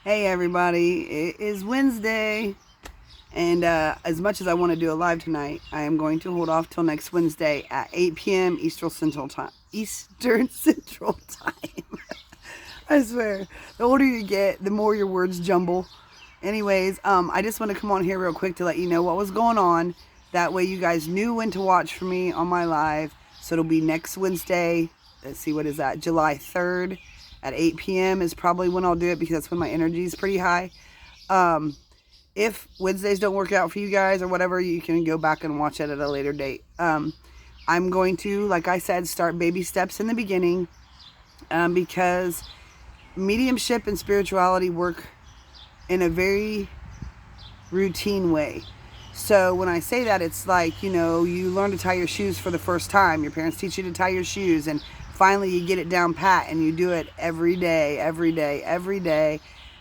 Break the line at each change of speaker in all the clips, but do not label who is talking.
Hey everybody, it is Wednesday, and as much as I want to do a live tonight, I am going to hold off till next Wednesday at 8 p.m. Eastern Central Time. I swear, the older you get, the more your words jumble. Anyways, I just want to come on here real quick to let you know what was going on. That way you guys knew when to watch for me on my live. So it'll be next Wednesday. Let's see, what is that? July 3rd at 8 p.m. is probably when I'll do it because that's when my energy is pretty high. If Wednesdays don't work out for you guys or whatever, you can go back and watch it at a later date. I'm going to, like I said, start baby steps in the beginning because mediumship and spirituality work in a very routine way. So when I say that, it's like, you know, you learn to tie your shoes for the first time. Your parents teach you to tie your shoes, and finally you get it down pat, and you do it every day,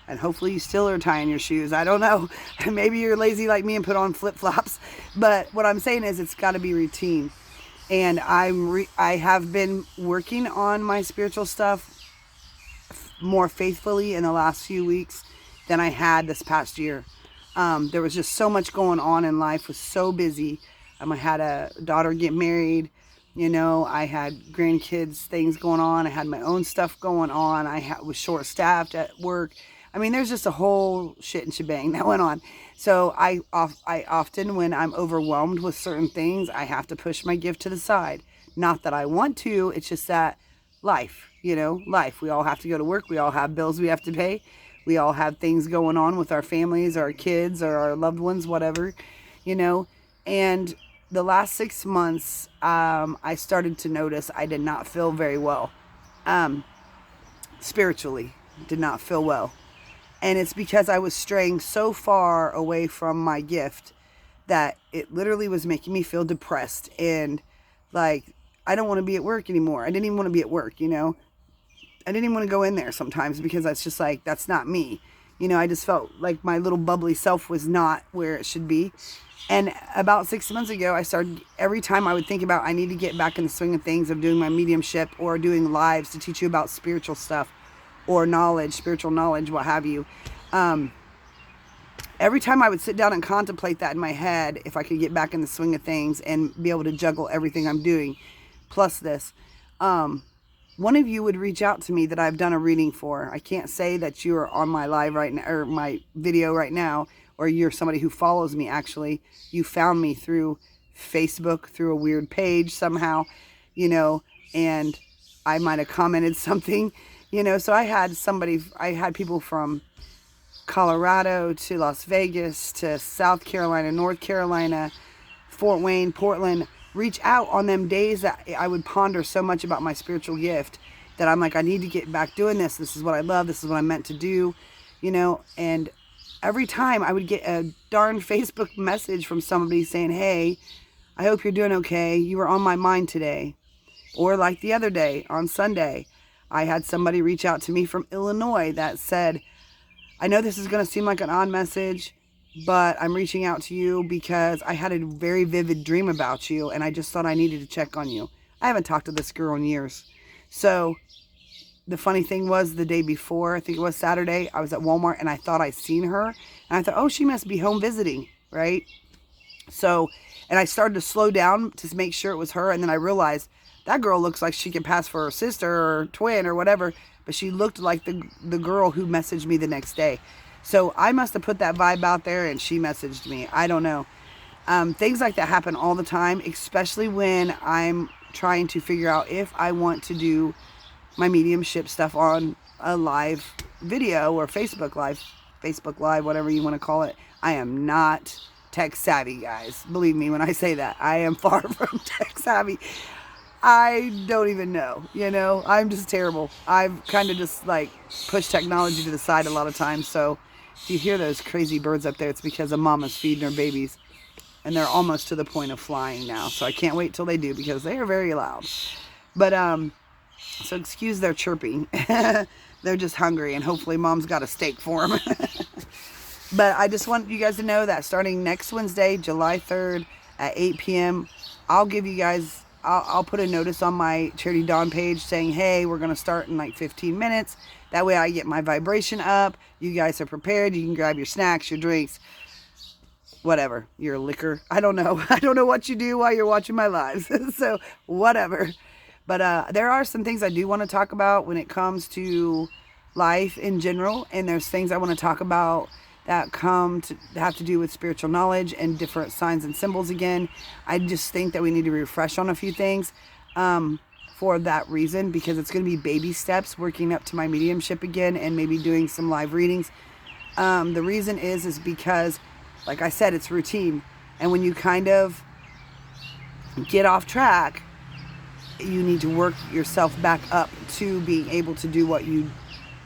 and hopefully you still are tying your shoes. I don't know. Maybe you're lazy like me and put on flip-flops, but what I'm saying is it's got to be routine. And I have been working on my spiritual stuff more faithfully in the last few weeks than I had this past year. There was just so much going on in life. Was so busy. I had a daughter get married. You know, I had grandkids, things going on. I had my own stuff going on. Was short-staffed at work. I mean, there's just a whole shit and shebang that went on. So I often, when I'm overwhelmed with certain things, I have to push my gift to the side. Not that I want to. It's just that life, you know, life. We all have to go to work. We all have bills we have to pay. We all have things going on with our families, our kids, or our loved ones, whatever, you know. And the last 6 months, I started to notice I did not feel very well. Spiritually, did not feel well. And it's because I was straying so far away from my gift that it literally was making me feel depressed. And like, I don't want to be at work anymore. I didn't even want to be at work, you know. I didn't even want to go in there sometimes because that's just like, that's not me. You know, I just felt like my little bubbly self was not where it should be. And about 6 months ago, I started, every time I would think about, I need to get back in the swing of things of doing my mediumship or doing lives to teach you about spiritual stuff or knowledge, spiritual knowledge, what have you. Every time I would sit down and contemplate that in my head, if I could get back in the swing of things and be able to juggle everything I'm doing, plus this, one of you would reach out to me that I've done a reading for. I can't say that you're on my live right now, or my video right now, or you're somebody who follows me, actually. You found me through Facebook, through a weird page somehow, you know, and I might have commented something, you know. So I had people from Colorado to Las Vegas to South Carolina, North Carolina, Fort Wayne, Portland, reach out on them days that I would ponder so much about my spiritual gift that I'm like, I need to get back doing this. This is what I love. This is what I'm meant to do, you know. And every time I would get a darn Facebook message from somebody saying, hey, I hope you're doing okay. You were on my mind today. Or like the other day on Sunday, I had somebody reach out to me from Illinois that said, I know this is going to seem like an odd message, but I'm reaching out to you because I had a very vivid dream about you, and I just thought I needed to check on you. I haven't talked to this girl in years. So the funny thing was, the day before, I think it was Saturday, I was at Walmart, and I thought I'd seen her. And I thought, oh, she must be home visiting, right? So, and I started to slow down to make sure it was her, and then I realized that girl looks like she could pass for her sister or twin or whatever, but she looked like the girl who messaged me the next day. So I must have put that vibe out there and she messaged me. I don't know. Things like that happen all the time, especially when I'm trying to figure out if I want to do my mediumship stuff on a live video or Facebook Live, whatever you want to call it. I am not tech savvy, guys. Believe me when I say that. I am far from tech savvy. I don't even know, you know. I'm just terrible. I've kind of just like pushed technology to the side a lot of times, so if you hear those crazy birds up there, it's because a mama's feeding her babies. And they're almost to the point of flying now. So I can't wait till they do because they are very loud. But, so excuse their chirping. They're just hungry and hopefully mom's got a steak for them. But I just want you guys to know that starting next Wednesday, July 3rd at 8 p.m., I'll give you guys I'll put a notice on my Charity Dawn page saying, hey, we're going to start in like 15 minutes. That way I get my vibration up. You guys are prepared. You can grab your snacks, your drinks, whatever, your liquor. I don't know. I don't know what you do while you're watching my lives. So whatever. But there are some things I do want to talk about when it comes to life in general. And there's things I want to talk about that have to do with spiritual knowledge and different signs and symbols again. I just think that we need to refresh on a few things for that reason, because it's going to be baby steps working up to my mediumship again and maybe doing some live readings. The reason is because, like I said, it's routine. And when you kind of get off track, you need to work yourself back up to being able to do what you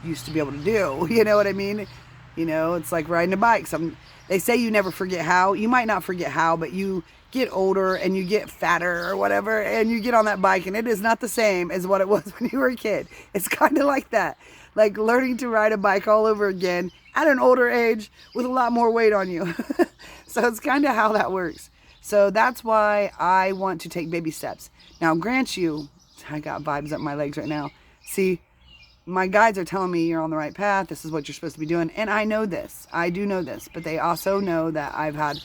used to be able to do. You know what I mean? You know, it's like riding a bike. They say you never forget how. You might not forget how, but you get older and you get fatter or whatever, and you get on that bike, and it is not the same as what it was when you were a kid. It's kind of like that. Like learning to ride a bike all over again at an older age with a lot more weight on you. So it's kind of how that works. So that's why I want to take baby steps. Now, grant you, I got vibes up my legs right now. See, my guides are telling me you're on the right path. This is what you're supposed to be doing. And I know this. I do know this. But they also know that I've had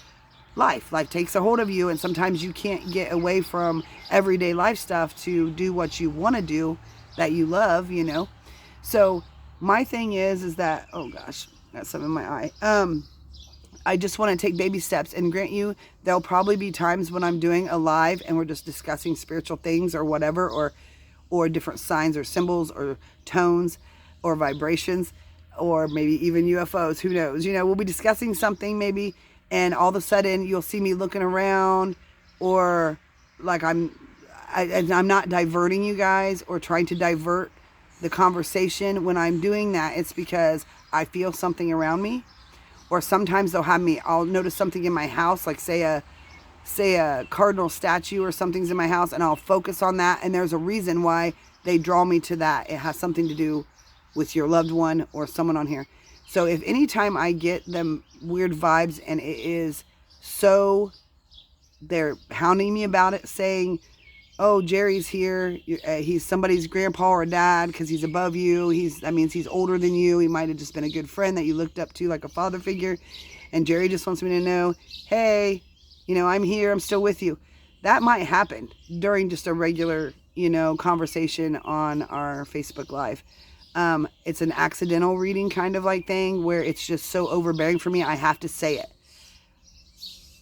life. Life takes a hold of you. And sometimes you can't get away from everyday life stuff to do what you want to do that you love, you know. So my thing is that, oh gosh, got some in my eye. I just want to take baby steps, and grant you, there'll probably be times when I'm doing a live and we're just discussing spiritual things or whatever, or different signs or symbols or tones or vibrations, or maybe even UFOs, who knows? You know, we'll be discussing something maybe, and all of a sudden you'll see me looking around, or like I'm not diverting you guys or trying to divert the conversation. When I'm doing that, it's because I feel something around me. Or sometimes I'll notice something in my house, like say a cardinal statue or something's in my house, and I'll focus on that, and there's a reason why they draw me to that. It has something to do with your loved one or someone on here. So if anytime I get them weird vibes and it is so, they're hounding me about it, saying, oh, Jerry's here, he's somebody's grandpa or dad because he's above you, that means he's older than you, he might have just been a good friend that you looked up to like a father figure, and Jerry just wants me to know, hey, you know, I'm here, I'm still with you. That might happen during just a regular, you know, conversation on our Facebook Live. It's an accidental reading kind of like thing where it's just so overbearing for me, I have to say it.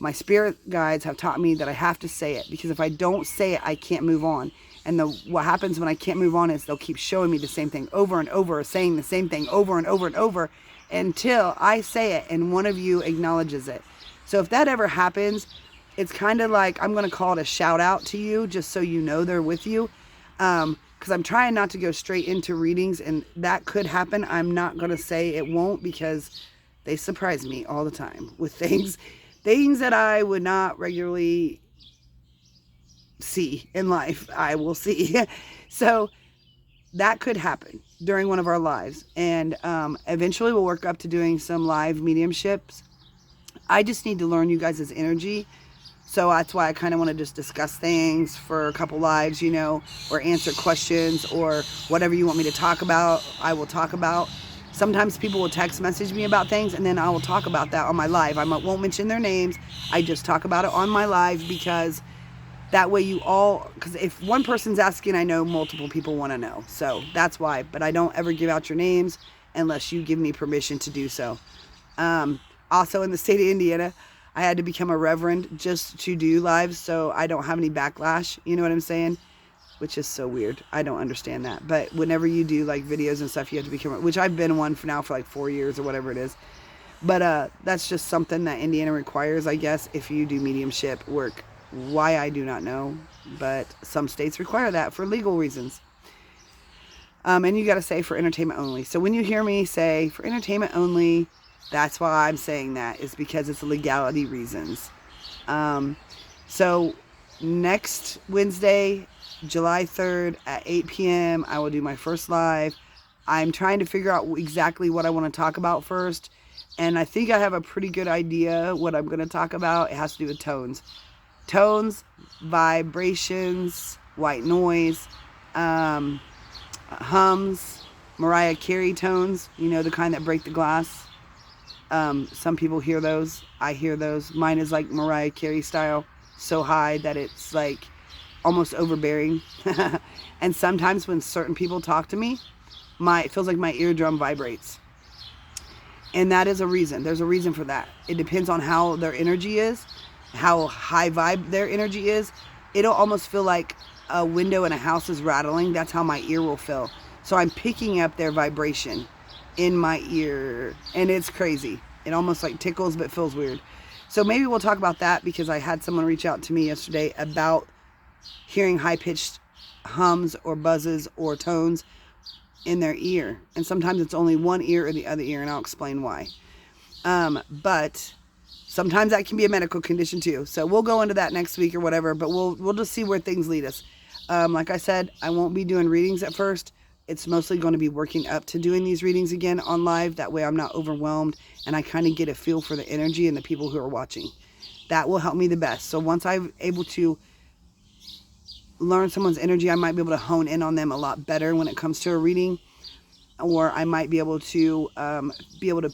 My spirit guides have taught me that I have to say it, because if I don't say it, I can't move on. And what happens when I can't move on is they'll keep showing me the same thing over and over, saying the same thing over and over and over until I say it and one of you acknowledges it. So if that ever happens, it's kind of like, I'm going to call it a shout out to you, just so you know they're with you. Because I'm trying not to go straight into readings, and that could happen. I'm not going to say it won't, because they surprise me all the time with things that I would not regularly see in life. I will see. So that could happen during one of our lives. And eventually we'll work up to doing some live mediumships. I just need to learn you guys' energy. So that's why I kind of want to just discuss things for a couple lives, you know, or answer questions, or whatever you want me to talk about, I will talk about. Sometimes people will text message me about things, and then I will talk about that on my live. I won't mention their names. I just talk about it on my live, because that way because if one person's asking, I know multiple people want to know. So that's why. But I don't ever give out your names unless you give me permission to do so. Also in the state of Indiana, I had to become a reverend just to do lives, so I don't have any backlash. You know what I'm saying? Which is so weird. I don't understand that. But whenever you do like videos and stuff, you have to become, which I've been one for like 4 years or whatever it is. But that's just something that Indiana requires, I guess, if you do mediumship work. Why, I do not know. But some states require that for legal reasons. And you got to say for entertainment only. So when you hear me say for entertainment only, that's why I'm saying that, is because it's legality reasons. So next Wednesday, July 3rd at 8 p.m. I will do my first live. I'm trying to figure out exactly what I want to talk about first. And I think I have a pretty good idea what I'm going to talk about. It has to do with tones. Tones, vibrations, white noise, hums, Mariah Carey tones, you know, the kind that break the glass. Some people hear those. I hear those. Mine is like Mariah Carey style, so high that it's like almost overbearing. And sometimes when certain people talk to me, it feels like my eardrum vibrates. And that is a reason. There's a reason for that. It depends on how their energy is, how high vibe their energy is. It'll almost feel like a window in a house is rattling. That's how my ear will feel. So I'm picking up their vibration in my ear, and it's crazy. It almost like tickles but feels weird. So maybe we'll talk about that, because I had someone reach out to me yesterday about hearing high-pitched hums or buzzes or tones in their ear, and sometimes it's only one ear or the other ear, and I'll explain why. But sometimes that can be a medical condition too, so we'll go into that next week or whatever, but we'll just see where things lead us. Like I said, I won't be doing readings at first. It's mostly going to be working up to doing these readings again on live. That way I'm not overwhelmed, and I kind of get a feel for the energy and the people who are watching. That will help me the best. So once I'm able to learn someone's energy, I might be able to hone in on them a lot better when it comes to a reading, or I might be able to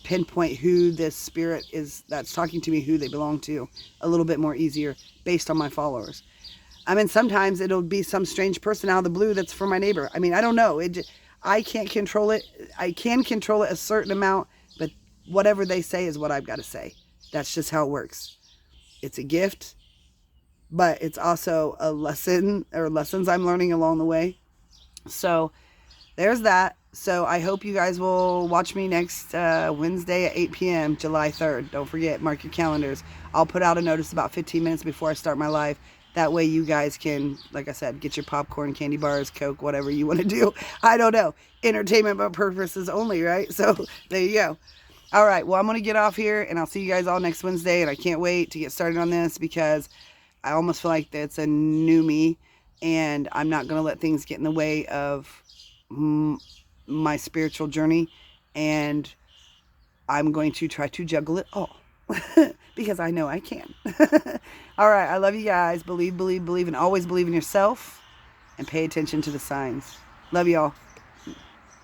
pinpoint who this spirit is that's talking to me, who they belong to, a little bit more easier based on my followers. I mean, sometimes it'll be some strange person out of the blue that's for my neighbor. I mean, I don't know. I can't control it. I can control it a certain amount, but whatever they say is what I've got to say. That's just how it works. It's a gift, but it's also a lesson, or lessons I'm learning along the way. So there's that. So I hope you guys will watch me next Wednesday at 8 p.m., July 3rd. Don't forget, mark your calendars. I'll put out a notice about 15 minutes before I start my live. That way you guys can, like I said, get your popcorn, candy bars, Coke, whatever you want to do. I don't know. Entertainment purposes only, right? So there you go. All right. Well, I'm going to get off here, and I'll see you guys all next Wednesday. And I can't wait to get started on this, because I almost feel like it's a new me, and I'm not going to let things get in the way of my spiritual journey. And I'm going to try to juggle it all. Because I know I can. All right. I love you guys. Believe, and always believe in yourself, and pay attention to the signs. Love y'all.